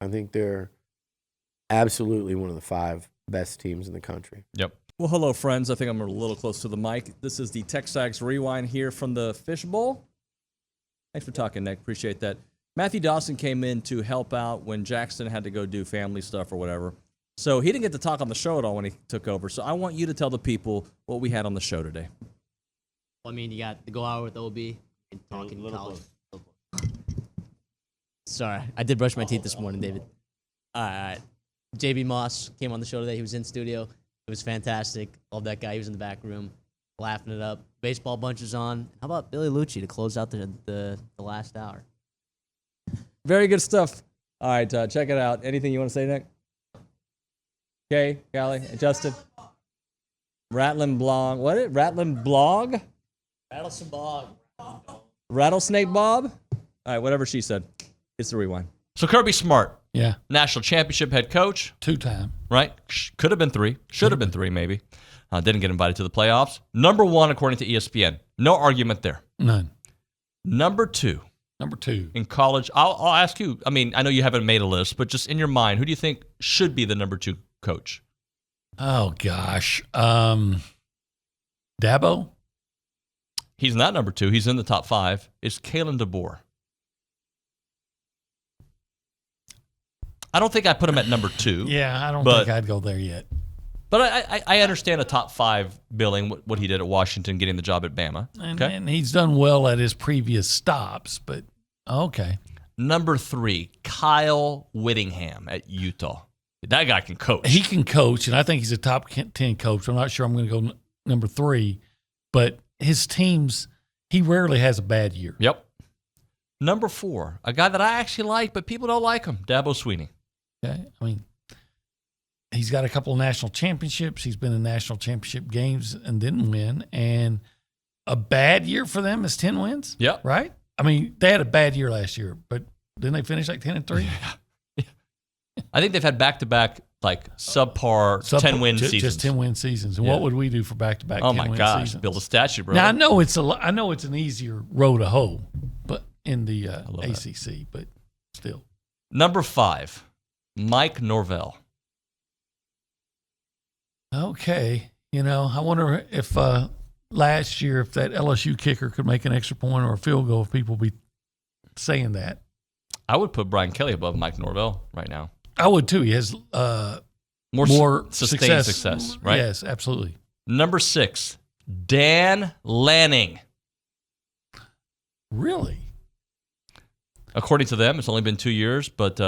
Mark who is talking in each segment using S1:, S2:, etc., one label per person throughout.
S1: I think they're absolutely one of the 5 best teams in the country.
S2: Yep.
S3: Well, hello, friends. I think I'm a little close to the mic. This is the TexAgs Rewind here from the Fishbowl. Thanks for talking, Nick. Appreciate that. Matthew Dawson came in to help out when Jackson had to go do family stuff or whatever. So he didn't get to talk on the show at all when he took over. So I want you to tell the people what we had on the show today.
S4: Well, I mean, you got the Go Hour with OB and talking college. Sorry, I did brush my teeth this morning, David. All right. JB Moss came on the show today. He was in studio. It was fantastic. Love that guy. He was in the back room, laughing it up. Baseball bunch is on. How about Billy Liucci to close out the last hour?
S3: Very good stuff. All right, check it out. Anything you want to say, Nick? Okay, Callie, and Justin. Rattling Blog. What is it? Rattling Blog?
S4: Rattlesnake Bob.
S3: Rattlesnake Bob? All right, whatever she said. It's the rewind.
S2: So Kirby Smart,
S5: Yeah,
S2: national championship head coach,
S5: 2-time.
S2: right? Could have been 3. Should have been 3, maybe. Didn't get invited to the playoffs. Number 1, according to ESPN. No argument there.
S5: None.
S2: Number 2.
S5: Number 2.
S2: In college, I'll ask you. I mean, I know you haven't made a list, but just in your mind, who do you think should be the number 2 coach?
S5: Oh, gosh. Dabo?
S2: He's not number 2. He's in the top 5. It's Kalen DeBoer. I don't think I put him at number 2.
S5: Yeah, I don't think I'd go there yet.
S2: But I understand a top 5 billing, what he did at Washington, getting the job at Bama.
S5: And he's done well at his previous stops, but okay.
S2: Number 3, Kyle Whittingham at Utah. That guy can coach.
S5: He can coach, and I think he's a top 10 coach. I'm not sure I'm going to go number 3, but his teams, he rarely has a bad year.
S2: Yep. Number 4, a guy that I actually like, but people don't like him, Dabo Swinney.
S5: Okay, I mean, he's got a couple of national championships. He's been in national championship games and didn't win. And a bad year for them is 10 wins.
S2: Yep.
S5: Right? I mean, they had a bad year last year, but didn't they finish like 10-3?
S2: Yeah. I think they've had back-to-back, like, subpar 10-win seasons.
S5: Just 10-win seasons. And what would we do for back-to-back 10-win seasons?
S2: Oh, my gosh. Build a statue, bro.
S5: Now, I know it's an easier road to hoe, but in the ACC, but still.
S2: Number 5, Mike Norvell.
S5: Okay. I wonder if last year, if that LSU kicker could make an extra point or a field goal, if people be saying that.
S2: I would put Brian Kelly above Mike Norvell right now.
S5: I would too. He has more
S2: sustained success, right?
S5: Yes, absolutely.
S2: Number 6, Dan Lanning.
S5: Really?
S2: According to them, it's only been 2 years, but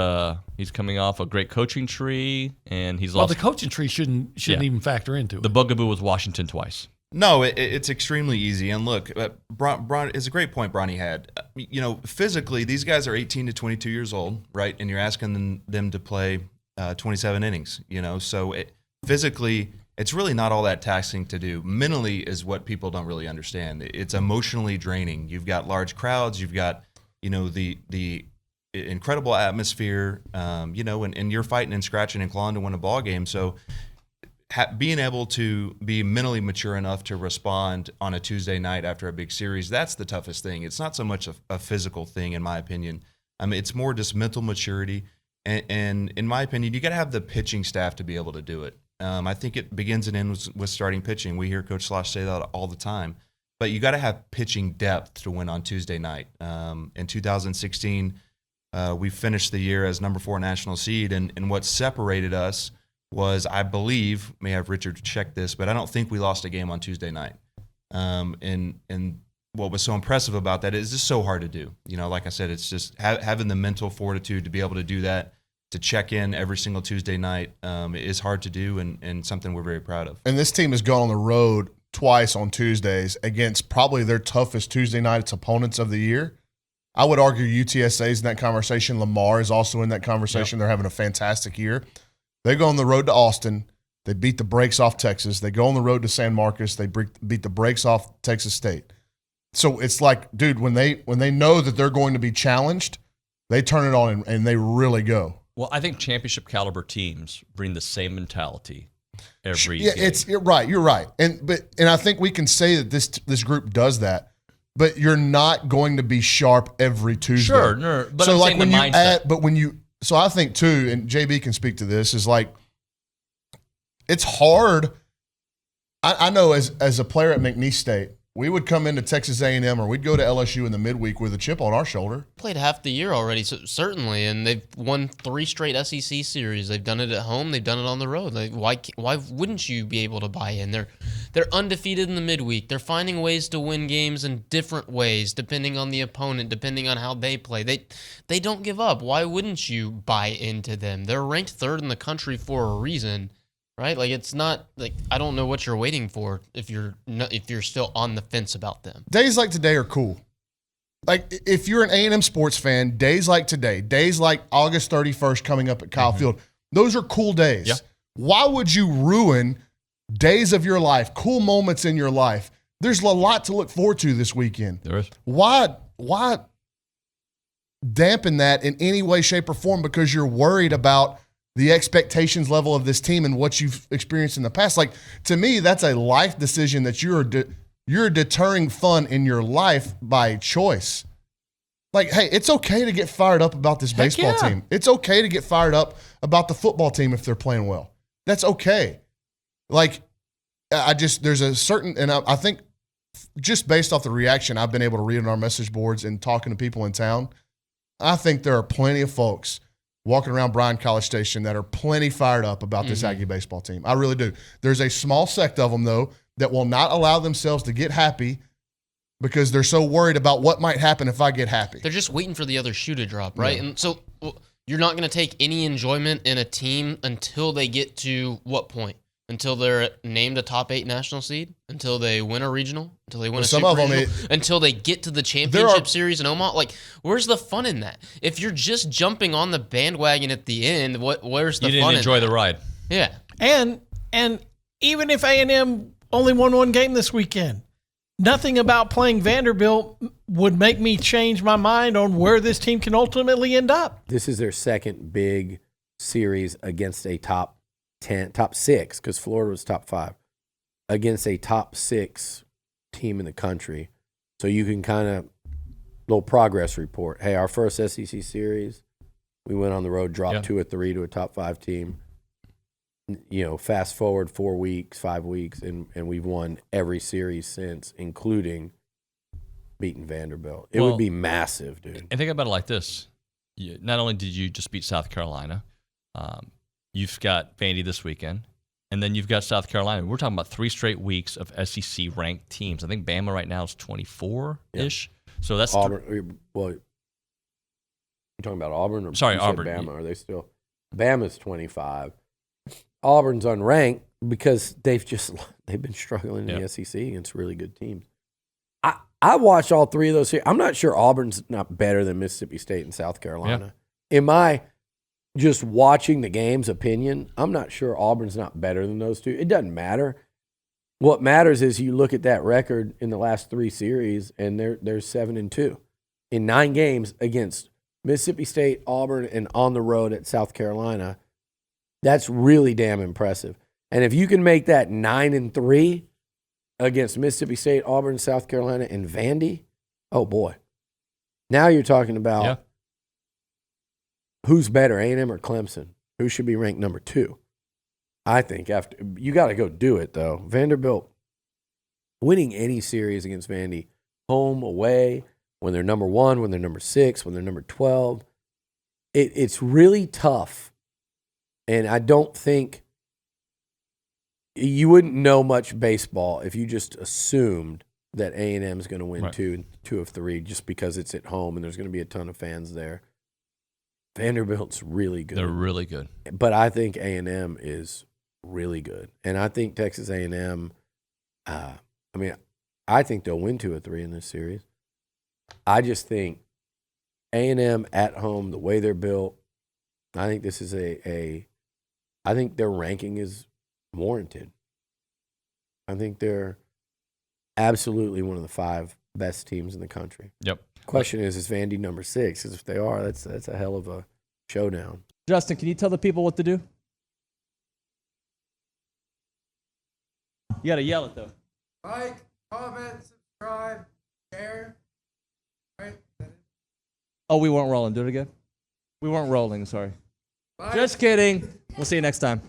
S2: he's coming off a great coaching tree, and he's lost.
S5: Well, the coaching tree shouldn't even factor into it.
S2: The bugaboo was Washington twice.
S6: No, it's extremely easy. And look, it's a great point Bronny had. Physically, these guys are 18 to 22 years old, right? And you're asking them to play 27 innings, So physically, it's really not all that taxing to do. Mentally is what people don't really understand. It's emotionally draining. You've got large crowds. You've got, the incredible atmosphere, and you're fighting and scratching and clawing to win a ball game. So being able to be mentally mature enough to respond on a Tuesday night after a big series, that's the toughest thing. It's not so much a physical thing, in my opinion. It's more just mental maturity. And in my opinion, you got to have the pitching staff to be able to do it. I think it begins and ends with starting pitching. We hear Coach Slosh say that all the time. But you got to have pitching depth to win on Tuesday night. In 2016, we finished the year as number 4 national seed, and what separated us was, I believe, may have Richard check this, but I don't think we lost a game on Tuesday night. And what was so impressive about that is it's just so hard to do. Like I said, it's just having the mental fortitude to be able to do that, to check in every single Tuesday night is hard to do and something we're very proud of.
S7: And this team has gone on the road twice on Tuesdays against probably their toughest Tuesday night opponents of the year. I would argue UTSA is in that conversation. Lamar is also in that conversation. Yep. They're having a fantastic year. They go on the road to Austin. They beat the brakes off Texas. They go on the road to San Marcos. They beat the brakes off Texas State. So it's like, dude, when they know that they're going to be challenged, they turn it on and they really go.
S2: Well, I think championship caliber teams bring the same mentality every
S7: game. You're right. And I think we can say that this group does that, but you're not going to be sharp every Tuesday.
S2: Sure, no, but
S7: so
S2: I'm
S7: like
S2: saying
S7: when
S2: the
S7: you
S2: mindset.
S7: when you So I think too, and JB can speak to this, is like it's hard. I know as a player at McNeese State, we would come into Texas A&M or we'd go to LSU in the midweek with a chip on our shoulder.
S8: Played half the year already, so certainly, and they've won 3 straight SEC series. They've done it at home. They've done it on the road. Like, why wouldn't you be able to buy in? They're undefeated in the midweek. They're finding ways to win games in different ways, depending on the opponent, depending on how they play. They don't give up. Why wouldn't you buy into them? They're ranked 3rd in the country for a reason. Right, like it's not like I don't know what you're waiting for if you're still on the fence about them.
S7: Days like today are cool. Like if you're an A&M sports fan, days like today, days like August 31st coming up at Kyle Field, those are cool days.
S2: Yeah.
S7: Why would you ruin days of your life, cool moments in your life? There's a lot to look forward to this weekend.
S2: There is.
S7: Why dampen that in any way, shape, or form because you're worried about the expectations level of this team and what you've experienced in the past? Like, to me, that's a life decision that you're deterring fun in your life by choice. Like, hey, it's okay to get fired up about this baseball team. It's okay to get fired up about the football team if they're playing well. That's okay. Like, there's a certain, and I think just based off the reaction I've been able to read on our message boards and talking to people in town, I think there are plenty of folks walking around Bryan College Station that are plenty fired up about this Aggie baseball team. I really do. There's a small sect of them, though, that will not allow themselves to get happy because they're so worried about what might happen if I get happy.
S8: They're just waiting for the other shoe to drop, right? Yeah. And so you're not going to take any enjoyment in a team until they get to what point? Until they're named a top 8 national seed? Until they win a regional? Until they win a super regional? Until they get to the championship series in Omaha? Like, where's the fun in that? If you're just jumping on the bandwagon at the end, where's the fun in that? You
S2: didn't enjoy the ride.
S8: Yeah.
S9: And even if A&M only won 1 game this weekend, nothing about playing Vanderbilt would make me change my mind on where this team can ultimately end up.
S1: This is their second big series against a top 6, because Florida was top 5, against a top 6 team in the country. So you can kind of, little progress report. Hey, our first SEC series, we went on the road, dropped 2 or 3 to a top 5 team. Fast forward 4 weeks, 5 weeks, and we've won every series since, including beating Vanderbilt. It would be massive, dude.
S2: And think about it like this. Not only did you just beat South Carolina, you've got Vandy this weekend, and then you've got South Carolina. We're talking about 3 straight weeks of SEC-ranked teams. I think Bama right now is 24-ish. Yeah. So that's
S1: Auburn. You're talking about Auburn?
S2: Sorry, Auburn.
S1: Bama. Are they still? Bama's 25. Auburn's unranked because they've been struggling in the SEC against really good teams. I watched all 3 of those here. I'm not sure Auburn's not better than Mississippi State and South Carolina. Yeah. In my just watching the game's opinion, I'm not sure Auburn's not better than those 2. It doesn't matter. What matters is you look at that record in the last 3 series, and they're 7-2 in 9 games against Mississippi State, Auburn, and on the road at South Carolina. That's really damn impressive. And if you can make that 9-3 against Mississippi State, Auburn, South Carolina, and Vandy, oh boy. Now you're talking about who's better, A&M or Clemson? Who should be ranked number 2? I think after you got to go do it, though. Vanderbilt winning any series against Vandy, home, away, when they're number 1, when they're number 6, when they're number 12, it's really tough. And I don't think you wouldn't know much baseball if you just assumed that A&M is going to win 2 of 3 just because it's at home and there's going to be a ton of fans there. Vanderbilt's really good.
S2: They're really good.
S1: But I think A&M is really good. And I think Texas A&M, I think they'll win 2 or 3 in this series. I just think A&M at home, the way they're built, I think this is I think their ranking is warranted. I think they're absolutely one of the 5 best teams in the country.
S2: Yep.
S1: Question is Vandy number 6? Because if they are, that's a hell of a showdown.
S3: Justin, can you tell the people what to do? You got to yell it, though.
S10: Like, comment, subscribe, share. Right?
S3: Oh, we weren't rolling. Do it again. We weren't rolling, sorry. Just kidding. We'll see you next time.